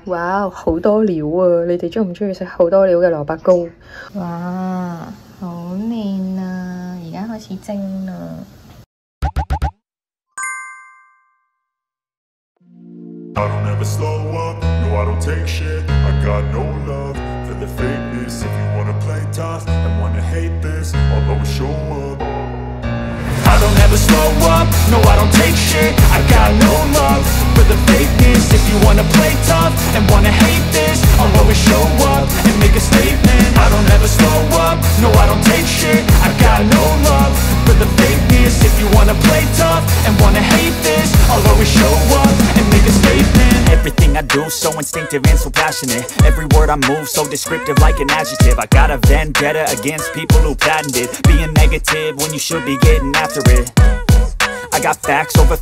哇，好多料啊！你哋中唔中意食好多料嘅蘿蔔糕？哇，好靚啊！而家開始蒸啦。I don't ever slow up, no I don't take shit. I got no love for the fakeness. If you wanna play tough and wanna hate this, I'll always show up. I don't ever slow up, no I don't take shit. I got no love for the fakeness. If you wanna play tough and wanna hate this, I'll always show up and make a statement. I don't ever slow up, no I don't take shit. I got no love for the fakeness. If you wanna play tough and wanna hate this, I'll always show up and make a statement. Everything I do so instinctive and so passionate. Every word I move so descriptive like an adjective. I got a vendetta against people who patented being negative when you should be getting after it. I got facts over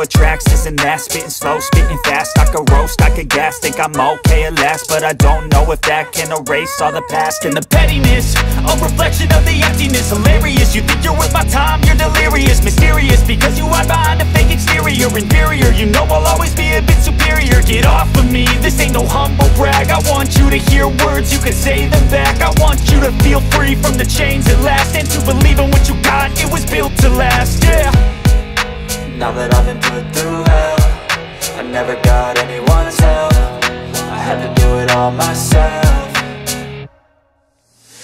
tracks, this and that. Spitting slow, spitting fast. I could roast, I could gas. Think I'm okay at last, but I don't know if that can erase all the past. And the pettiness, a reflection of the emptiness. Hilarious, you think you're worth my time, you're delirious. Mysterious, because you hide behind a fake exterior. Inferior, you know I'll always be a bit superior. Get off of me, this ain't no humble brag. I want you to hear words, you can say them back. I want you to feel free from the chains at last, and to believe in what you got, it was built to last, yeah. Now that I've been put through hell, I never got anyone's help. I had to do it all myself.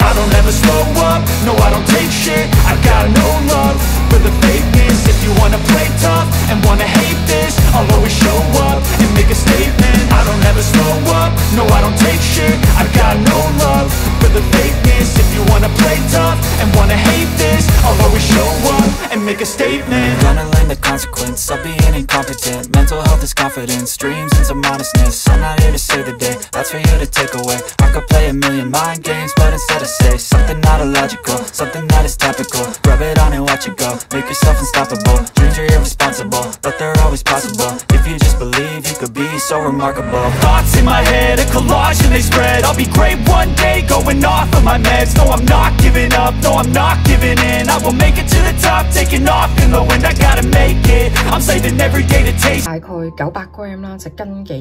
I don't ever slow up, no I don't take shit. I got no love for the fakeness. If you wanna play tough and wanna hate this, I'll always show up and make a statement. I don't ever slow up, no I don't take shit. I got no love for the fakeness. If you wanna play tough and wanna hate this, I'll always show up and make a statement. Gonna learn the consequence of being incompetent. Mental health is confidence, dreams and some modestness. I'm not here to save the day, that's for you to take away. I could play a million mind games, but instead I say something not illogical, something that is topical. Rub it on and watch it go, make yourself unstoppable. Dreams are irresponsible, but they're always possible. If you just believe, you could be so remarkable. Thoughts in my head, a collage and they spread. I'll be great one day, going off of my meds. No, I'm not giving up, no, I'm not giving in. I will make it to the top, taking off in the wind. I gotta make it, I'm saving every day to taste. 大概900 gram 啦，隻斤幾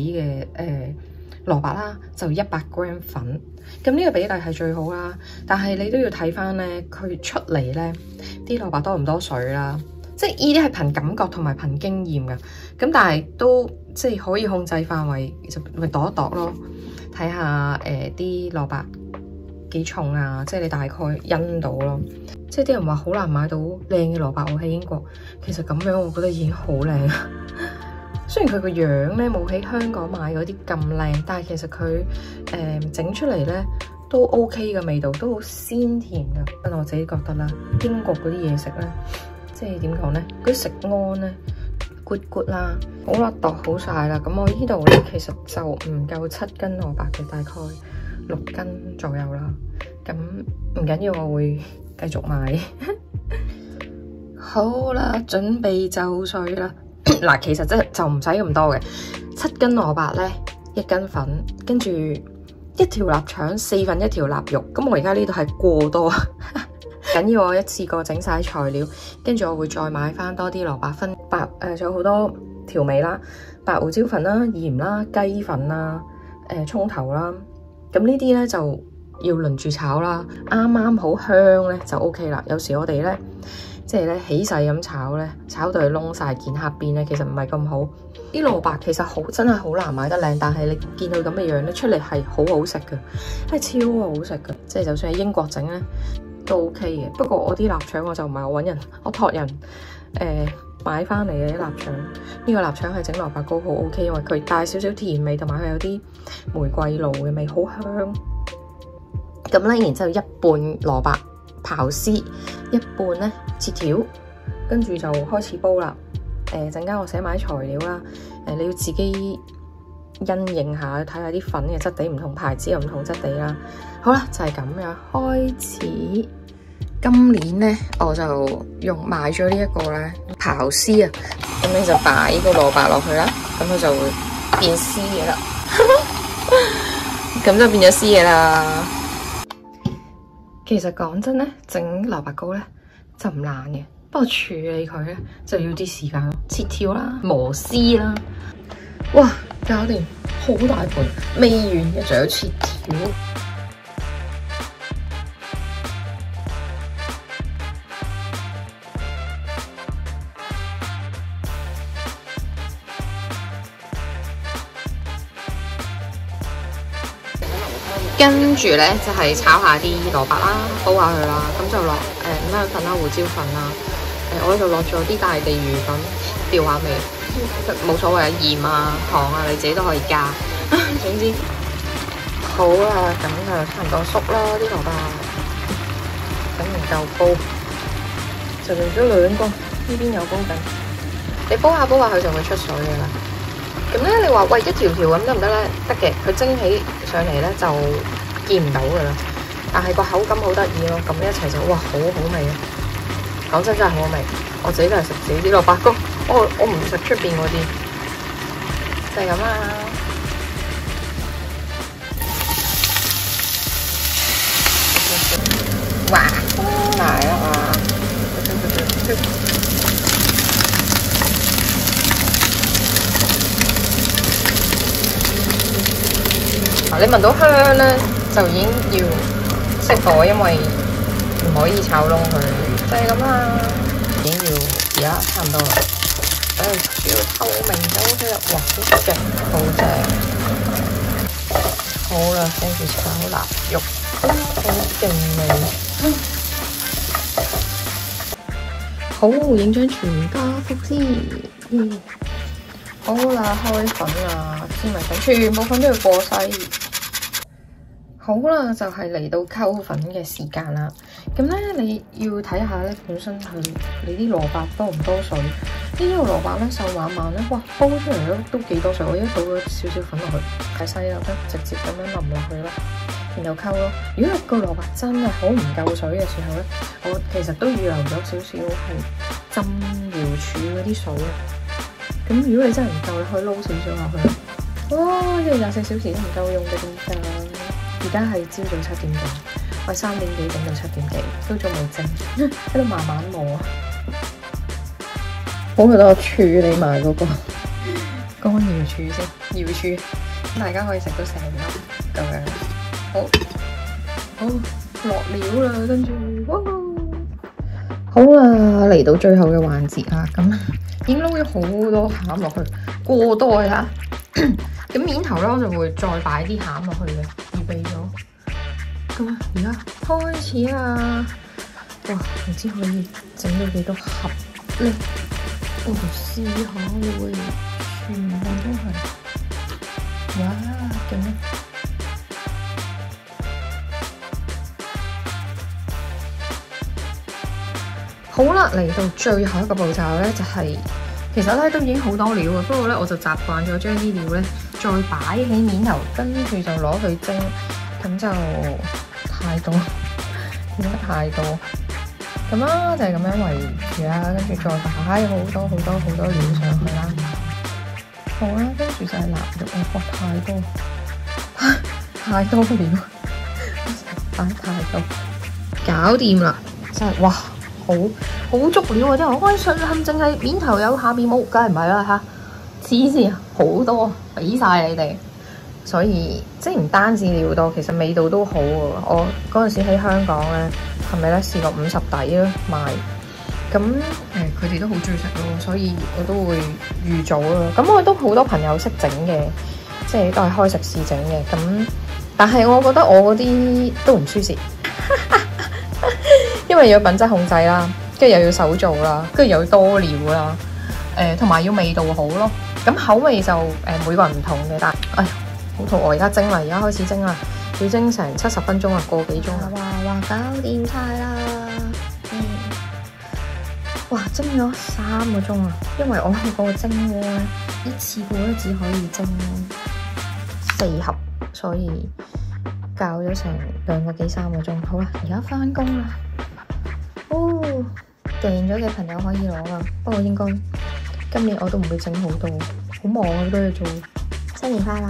嘅蘿蔔啦，就100 gram 粉。咁呢個比例係最好啦，但係你都要睇翻咧，佢出嚟咧啲蘿蔔多唔多水啦。即係呢啲係憑感覺同埋憑經驗㗎。咁但係都即係可以控制範圍，就咪度一度咯，睇下啲蘿蔔幾重啊，即係你大概因到咯。即係啲人話好難買到靚嘅蘿蔔，我喺英國，其實咁樣我覺得已經好靚啦。雖然佢個樣咧冇喺香港買嗰啲咁靚，但係其實佢整出嚟咧都 OK 嘅味道，都好鮮甜㗎。我自己覺得啦，英國嗰啲嘢食咧，即係點講咧，嗰啲食安咧 good 啦。好啦，度好晒啦。咁我呢度咧其實就唔夠7斤蘿蔔嘅，大概6斤左右啦。咁唔緊要，我會繼續買。好啦，準備就緒啦。嗱，其實就唔使咁多嘅，7斤蘿蔔咧，1斤粉，跟住1條臘腸，1/4條臘肉。咁我而家呢度係過多，緊要我一次過整晒材料，跟住我會再買翻多啲蘿蔔粉、仲有好多調味啦，白胡椒粉啦、鹽啦、雞粉啦、葱頭啦。咁呢啲咧就要輪住炒啦，啱啱好香咧就 OK 啦。有時我哋咧即係咧起勢咁炒咧，炒到佢燶晒見黑邊咧，其實唔係咁好。啲蘿蔔其實真係好難買得靚，但係你見佢咁嘅樣咧，出嚟係好好食嘅，係超好食嘅。即係就算喺英國整咧都 OK 嘅。不過我啲臘腸我就唔係我揾人，我託人買翻嚟嘅啲臘腸。呢個臘腸係整蘿蔔糕好 OK， 因為佢帶少少甜味，同埋佢有啲玫瑰露嘅味，好香。咁咧，然之後一半蘿蔔刨絲，一半咧切條，跟住就開始煲啦。陣間我寫埋材料啦。你要自己因應下，睇下啲粉嘅質地唔同牌子有唔同質地啦。好啦，就係咁樣開始。今年咧我就買咗呢一個咧刨絲啊，咁你就擺個蘿蔔落去啦，咁佢就會變絲嘢啦。咁就變咗絲嘢啦。其實講真咧，整蘿蔔糕咧就唔難嘅，不過處理佢咧就要啲時間咯，切條啦、磨絲啦，哇，搞掂！好大盤，未完嘅仲有切條。跟住咧就係炒下啲蘿蔔啦，煲下佢啦，咁就落五香粉啦、胡椒粉啦，我呢度落咗啲大地魚粉調下味，冇所謂啊，鹽啊、糖啊你自己都可以加，總之好啦，咁就差唔多熟啦啲蘿蔔，咁唔夠煲，就用咗2個，呢邊有煲緊，你煲下佢就會出水嘅啦。咁咧，你話喂一條條咁得唔得咧？得嘅，佢蒸起上嚟咧就見唔到噶啦。但係個口感好得意咯，咁一齊就哇好好味啊！講真係好好味，我自己都係食自己啲蘿蔔糕，我唔食出邊嗰啲，就係咁啦。哇，大啊嘛！你聞到香咧，就已經要熄火，因為唔可以炒燶佢，就係咁啦。已經要而家差唔多啦，煮到透明咗嘅，哇，好勁，好正。好啦，跟住炒臘肉，好勁味。好，影張全家福先。好啦，開粉啦，芝麻粉全部粉都要過篩。好啦，就係嚟到溝粉嘅時間啦。咁咧，你要睇下咧，本身你啲蘿蔔多唔多水？呢啲蘿蔔咧瘦蜢蜢咧，哇，煲出嚟都幾多水。我一倒咗少少粉落去，太細啦，直接咁樣淋落去啦，然後溝咯。如果個蘿蔔真係好唔夠水嘅時候咧，我其實都預留咗少少係浸瑤柱嗰啲水啊。咁如果你真係唔夠，你可以撈少少落去。哇！呢24小時都唔夠用嘅點㗎？而家係朝早7點幾，我3點幾整到7點幾，都仲未蒸，喺度慢慢磨。好，覺得我處理埋嗰個乾瑤柱先，瑤柱大家可以食到成粒咁樣。好，落料啦，跟住哇！好啦，嚟到最後嘅環節啦，咁已經撈咗好多餡落去，過多啦。咁面頭咧，我就會再擺啲餡落去嘅，預備咗。咁啊，而家開始啦！哇，唔知可以整到幾多盒咧？我試下會，全部都係。哇，勁啊！好啦，嚟到最後一個步驟咧，就係、其實咧都已經好多料啊，不過咧我就習慣咗將啲料咧再擺喺面頭，跟住就攞去蒸，咁就太多，而家太多，咁啦就係咁樣圍住啦，跟住再擺好多料上去啦。好啦，跟住就係臘肉啊，哇太多料，擺太多，搞掂啦，真係哇！好足料啊！真係，我信係淨係面頭有，下面冇，梗係唔係啦嚇！黐線，好多俾晒你哋，所以即係唔單止料多，其實味道都好喎。我嗰陣時喺香港咧，係咪咧試過50底咯賣？咁佢哋都好中意食咯，所以我都會預早咯。咁我都好多朋友識整嘅，即係都係開食肆整嘅。咁但係我覺得我嗰啲都唔輸蝕。因為要品質控制啦，跟住又要手做啦，跟住又要多料啦，同埋要味道好咯。咁口味就每個人唔同嘅，但係哎呀好肚餓，而家蒸啦，而家開始蒸啦，要蒸成70分鐘啊，個幾鐘啦。哇，搞掂晒啦！哇，蒸咗3個鐘啊，因為我嗰個蒸鍋咧，一次過咧只可以蒸4盒，所以較咗成2個幾3個鐘。好啦，而家返工啦。訂咗嘅朋友可以攞啦，不過應該今年我都唔會整好多，好忙啊，好多嘢做。新年快樂！